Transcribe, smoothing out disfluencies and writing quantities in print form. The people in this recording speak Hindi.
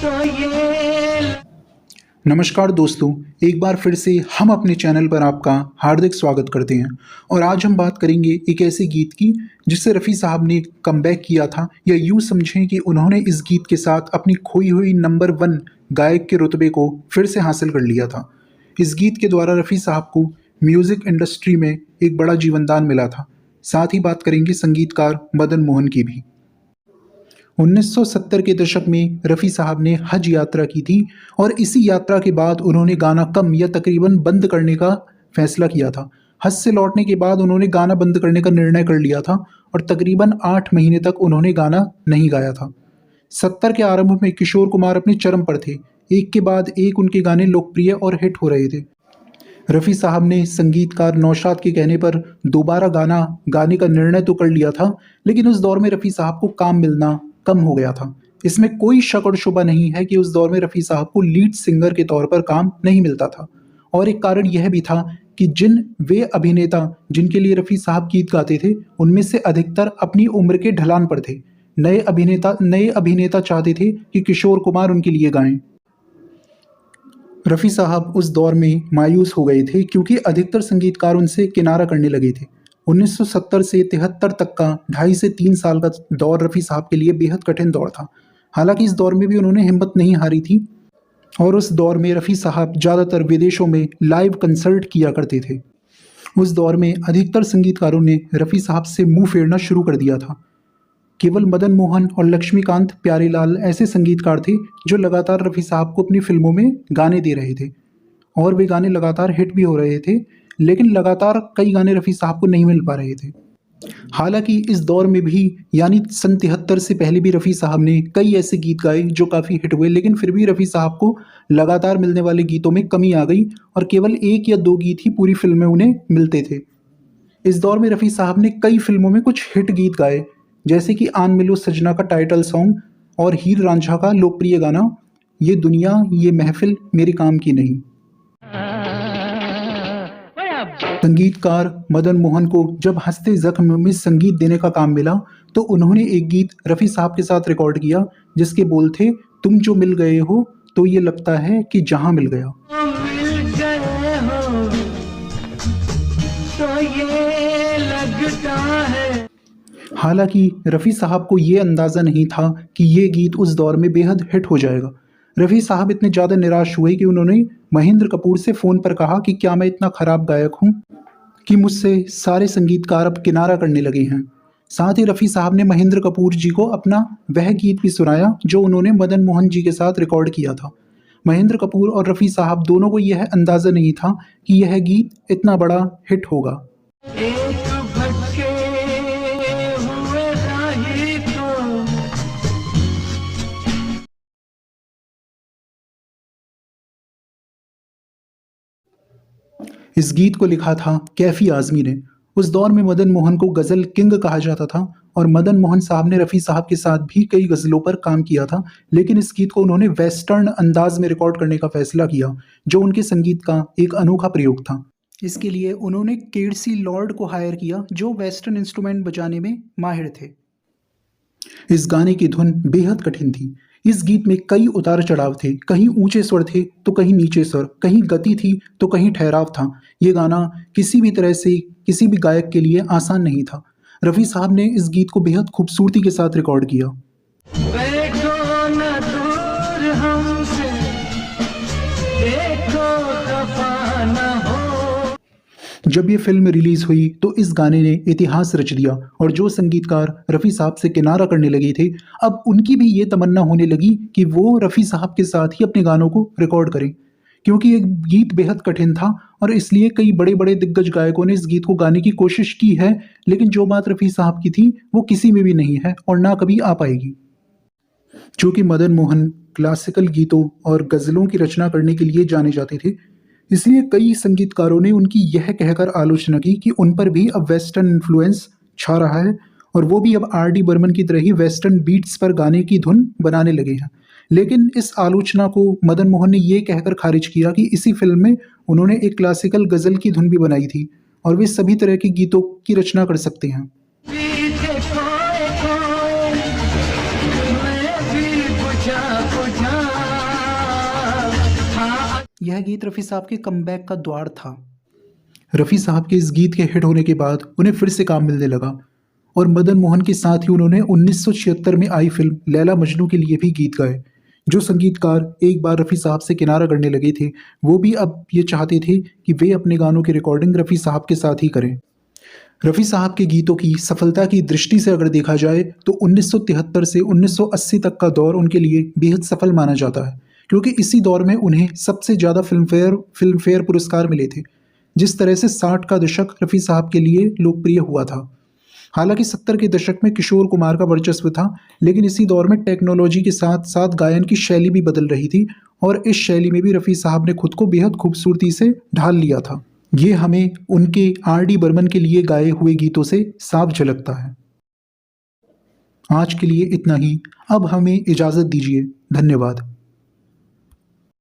तो ये नमस्कार दोस्तों, एक बार फिर से हम अपने चैनल पर आपका हार्दिक स्वागत करते हैं। और आज हम बात करेंगे एक ऐसे गीत की जिससे रफ़ी साहब ने कमबैक किया था, या यूँ समझें कि उन्होंने इस गीत के साथ अपनी खोई हुई नंबर 1 गायक के रुतबे को फिर से हासिल कर लिया था। इस गीत के द्वारा रफ़ी साहब को म्यूज़िक इंडस्ट्री में एक बड़ा जीवनदान मिला था। साथ ही बात करेंगे संगीतकार मदन मोहन की भी। 1970 के दशक में रफ़ी साहब ने हज यात्रा की थी और इसी यात्रा के बाद उन्होंने गाना कम या तकरीबन बंद करने का फैसला किया था। हज से लौटने के बाद उन्होंने गाना बंद करने का निर्णय कर लिया था और तकरीबन 8 महीने तक उन्होंने गाना नहीं गाया था। 70 के आरंभ में किशोर कुमार अपने चरम पर थे। एक के बाद एक उनके गाने लोकप्रिय और हिट हो रहे थे। रफ़ी साहब ने संगीतकार नौशाद के कहने पर दोबारा गाना गाने का निर्णय तो कर लिया था, लेकिन उस दौर में रफ़ी साहब को काम मिलना कम हो गया था। इसमें कोई शक और शुबा नहीं है कि उस दौर में रफ़ी साहब को लीड सिंगर के तौर पर काम नहीं मिलता था। और एक कारण यह भी था कि वे अभिनेता जिनके लिए रफ़ी साहब गीत गाते थे, उनमें से अधिकतर अपनी उम्र के ढलान पर थे। नए अभिनेता चाहते थे कि किशोर कुमार उनके लिए गाएं। रफ़ी साहब उस दौर में मायूस हो गए थे क्योंकि अधिकतर संगीतकार उनसे किनारा करने लगे थे। 1970 से 73 तक का 2.5 से 3 साल का दौर रफ़ी साहब के लिए बेहद कठिन दौर था। हालांकि इस दौर में भी उन्होंने हिम्मत नहीं हारी थी और उस दौर में रफ़ी साहब ज़्यादातर विदेशों में लाइव कंसर्ट किया करते थे। उस दौर में अधिकतर संगीतकारों ने रफ़ी साहब से मुंह फेरना शुरू कर दिया था। केवल मदन मोहन और लक्ष्मीकांत प्यारेलाल ऐसे संगीतकार थे जो लगातार रफ़ी साहब को अपनी फिल्मों में गाने दे रहे थे और वे गाने लगातार हिट भी हो रहे थे, लेकिन लगातार कई गाने रफ़ी साहब को नहीं मिल पा रहे थे। हालांकि इस दौर में भी यानी सन 73 से पहले भी रफ़ी साहब ने कई ऐसे गीत गाए जो काफ़ी हिट हुए, लेकिन फिर भी रफ़ी साहब को लगातार मिलने वाले गीतों में कमी आ गई और केवल 1 या 2 गीत ही पूरी फिल्म में उन्हें मिलते थे। इस दौर में रफ़ी साहब ने कई फिल्मों में कुछ हिट गीत गाए, जैसे कि आन मिलो सजना का टाइटल सॉन्ग और हीर रांझा का लोकप्रिय गाना ये दुनिया ये महफिल मेरे काम की नहीं। संगीतकार मदन मोहन को जब हंसते जख्म में संगीत देने का काम मिला तो उन्होंने एक गीत रफ़ी साहब के साथ रिकॉर्ड किया जिसके बोल थे, तुम जो मिल गए हो तो ये लगता है कि जहां मिल गया। मिल गए हो तो ये लगता है। हालांकि रफ़ी साहब को ये अंदाज़ा नहीं था कि ये गीत उस दौर में बेहद हिट हो जाएगा। रफ़ी साहब इतने ज़्यादा निराश हुए कि उन्होंने महेंद्र कपूर से फ़ोन पर कहा कि क्या मैं इतना ख़राब गायक हूँ कि मुझसे सारे संगीतकार अब किनारा करने लगे हैं। साथ ही रफ़ी साहब ने महेंद्र कपूर जी को अपना वह गीत भी सुनाया जो उन्होंने मदन मोहन जी के साथ रिकॉर्ड किया था। महेंद्र कपूर और रफ़ी साहब दोनों को यह अंदाज़ा नहीं था कि यह गीत इतना बड़ा हिट होगा। एक भटके हुए राही को इस गीत को लिखा था कैफ़ी आज़मी ने। उस दौर में मदन मोहन को गज़ल किंग कहा जाता था और मदन मोहन साहब ने रफ़ी साहब के साथ भी कई गज़लों पर काम किया था, लेकिन इस गीत को उन्होंने वेस्टर्न अंदाज में रिकॉर्ड करने का फैसला किया जो उनके संगीत का एक अनोखा प्रयोग था। इसके लिए उन्होंने केडसी लॉर्ड को हायर किया जो वेस्टर्न इंस्ट्रूमेंट बजाने में माहिर थे। इस गाने की धुन बेहद कठिन थी। इस गीत में कई उतार चढ़ाव थे, कहीं ऊंचे स्वर थे तो कहीं नीचे स्वर, कहीं गति थी तो कहीं ठहराव था। ये गाना किसी भी तरह से किसी भी गायक के लिए आसान नहीं था। रफ़ी साहब ने इस गीत को बेहद खूबसूरती के साथ रिकॉर्ड किया। बैठो न दूर हमसे, देखो खफा न हो। जब ये फिल्म रिलीज हुई तो इस गाने ने इतिहास रच दिया और जो संगीतकार रफ़ी साहब से किनारा करने लगे थे, अब उनकी भी ये तमन्ना होने लगी कि वो रफ़ी साहब के साथ ही अपने गानों को रिकॉर्ड करें, क्योंकि ये गीत बेहद कठिन था और इसलिए कई बड़े बड़े दिग्गज गायकों ने इस गीत को गाने की कोशिश की है, लेकिन जो बात रफ़ी साहब की थी वो किसी में भी नहीं है और ना कभी आ पाएगी। चूँकि मदन मोहन क्लासिकल गीतों और गज़लों की रचना करने के लिए जाने जाते थे, इसलिए कई संगीतकारों ने उनकी यह कहकर आलोचना की कि उन पर भी अब वेस्टर्न इन्फ्लुएंस छा रहा है और वो भी अब R.D. बर्मन की तरह ही वेस्टर्न बीट्स पर गाने की धुन बनाने लगे हैं। लेकिन इस आलोचना को मदन मोहन ने ये कहकर खारिज किया कि इसी फिल्म में उन्होंने एक क्लासिकल गज़ल की धुन भी बनाई थी और वे सभी तरह के गीतों की रचना कर सकते हैं। पीछे खोए खोए मैं भी बुझा बुझा यह गीत रफ़ी साहब के कमबैक का द्वार था। रफ़ी साहब के इस गीत के हिट होने के बाद उन्हें फिर से काम मिलने लगा और मदन मोहन के साथ ही उन्होंने 1976 में आई फिल्म लैला मजनू के लिए भी गीत गाए। जो संगीतकार एक बार रफ़ी साहब से किनारा करने लगे थे, वो भी अब ये चाहते थे कि वे अपने गानों की रिकॉर्डिंग रफ़ी साहब के साथ ही करें। रफ़ी साहब के गीतों की सफलता की दृष्टि से अगर देखा जाए तो 1973 से 1980 तक का दौर उनके लिए बेहद सफल माना जाता है, क्योंकि इसी दौर में उन्हें सबसे ज़्यादा फिल्म फेयर पुरस्कार मिले थे। जिस तरह से 60 का दशक रफ़ी साहब के लिए लोकप्रिय हुआ था। हालांकि 70 के दशक में किशोर कुमार का वर्चस्व था, लेकिन इसी दौर में टेक्नोलॉजी के साथ साथ गायन की शैली भी बदल रही थी और इस शैली में भी रफ़ी साहब ने खुद को बेहद खूबसूरती से ढाल लिया था। ये हमें उनके R.D. बर्मन के लिए गाए हुए गीतों से साफ झलकता है। आज के लिए इतना ही। अब हमें इजाज़त दीजिए। धन्यवाद।